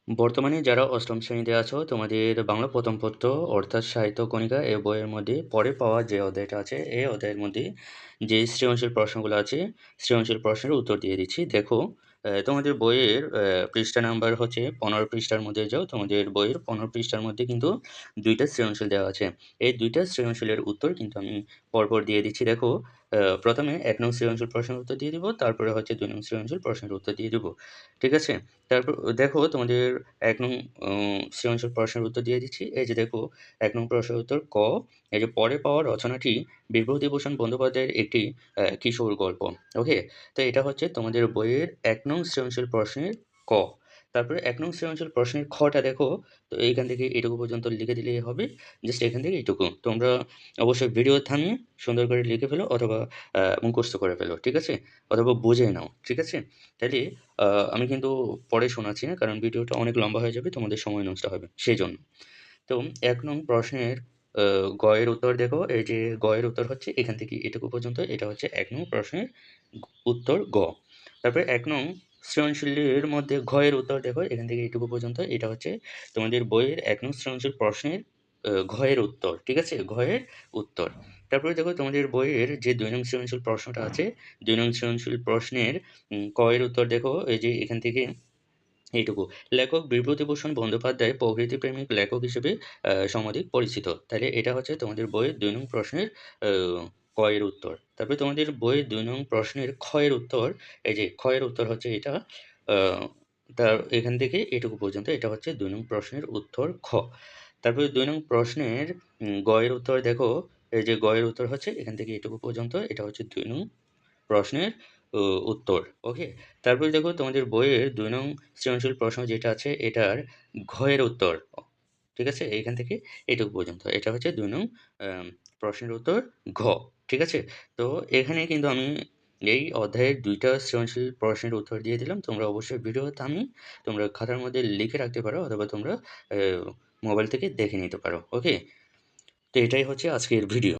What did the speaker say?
বর্তমানে যারা অষ্টম শ্রেণীতে আছো তোমাদের বাংলা প্রথম পত্র অর্থাৎ সাহিত্য কণিকা এই বইয়ের মধ্যে পরে পাওয়া যে অধ্যায়টা আছে এই অধ্যায়ের মধ্যে যে সৃজনশীল প্রশ্নগুলো আছে সৃজনশীল প্রশ্নের উত্তর দিয়ে দিচ্ছি। দেখো তোমাদের বইয়ের পৃষ্ঠা নাম্বার হচ্ছে 15 পৃষ্ঠার মধ্যে যাও। তোমাদের বইয়ের 15 পৃষ্ঠার মধ্যে কিন্তু দুইটা সৃজনশীল দেওয়া আছে। এই দুইটা সৃজনশীলের উত্তর কিন্তু আমি পরপর দিয়ে দিচ্ছি। দেখো প্রথমে 1 নং সৃজনশীল প্রশ্নের উত্তর দিয়ে দিব, তারপরে হচ্ছে 2 নং সৃজনশীল প্রশ্নের উত্তর দিয়ে দিব। ঠিক আছে? তারপর দেখো তোমাদের 1 নং সৃজনশীল প্রশ্নের উত্তর দিয়ে দিচ্ছি। এই যে দেখো 1 নং প্রশ্নের উত্তর ক। এই যে পরে পাওয়া রচনাটি বিভূতিভূষণ বন্দ্যোপাধ্যায়ের একটি কিশোর গল্প। ওকে? তো এটা হচ্ছে তোমাদের বইয়ের 1 নং সৃজনশীল প্রশ্নের ক। তারপরে 1 নং সৃজনশীল প্রশ্নের খটা দেখো, তো এইখান থেকে এটুকু পর্যন্ত লিখে দিলেই হবে। জাস্ট এখান থেকে এইটুকু। তোমরা অবশ্যই ভিডিও থামিয়ে সুন্দর করে লিখে ফেলো অথবা মুখস্থ করে ফেলো। ঠিক আছে? অথবা বুঝে নাও। ঠিক আছে? তাইলে আমি কিন্তু পরে শোনাচ্ছি না, কারণ ভিডিওটা অনেক লম্বা হয়ে যাবে, তোমাদের সময় নষ্ট হবে সেইজন্য। তো 1 নং প্রশ্নের গ এর উত্তর দেখো, এই যে গ এর উত্তর হচ্ছে এখান থেকে এটুকু পর্যন্ত। এটা হচ্ছে 1 নং প্রশ্নের উত্তর গ। তারপরে 1 নং সৃজনশীলের মধ্যে ঘ এর উত্তর দেখো, এখান থেকে এটুকু পর্যন্ত। এটা হচ্ছে তোমাদের বইয়ের 1 নং সৃজনশীল প্রশ্নের ঘ এর উত্তর। ঠিক আছে? ঘ এর উত্তর। তারপরে দেখো তোমাদের বইয়ের যে 2 নং সৃজনশীল প্রশ্নটা আছে, 2 নং সৃজনশীল প্রশ্নের ক এর উত্তর দেখো, এই যে এখান থেকে এইটুকু। লেখক বিভূতিভূষণ বন্দ্যোপাধ্যায় প্রকৃতিপ্রেমিক লেখক হিসেবে সমধিক পরিচিত। তাহলে এটা হচ্ছে তোমাদের বইয়ের 2 নং প্রশ্নের আ ক এর উত্তর। তারপরে তোমাদের বইয়ের 2 নং প্রশ্নের খ এর উত্তর, এই যে খ এর উত্তর হচ্ছে এটা। আ তার এখান থেকে এটুকু পর্যন্ত। এটা হচ্ছে 2 নং প্রশ্নের উত্তর খ। তারপরে 2 নং প্রশ্নের গ এর উত্তর দেখো, এই যে গ এর উত্তর হচ্ছে এখান থেকে এটুকু পর্যন্ত। এটা হচ্ছে 2 নং প্রশ্নের উত্তর। ওকে? তারপরে দেখো তোমাদের বইয়ের 2 নং সৃজনশীল প্রশ্ন যেটা আছে এটার ঘ এর উত্তর। ঠিক আছে? এইখান থেকে এইটুকু পর্যন্ত। এটা হচ্ছে 2 নং প্রশ্নের উত্তর ঘ। ঠিক আছে? তো এখানে কিন্তু আমি এই অধ্যায়ের ২ টা সৃজনশীল প্রশ্নের উত্তর দিয়ে দিলাম। তোমরা অবশ্যই ভিডিও থামিয়ে তোমরা খাতার মধ্যে লিখে রাখতে পারো অথবা তোমরা মোবাইল থেকে দেখে নিতে পারো। ওকে? তো এটাই হচ্ছে আজকের ভিডিও।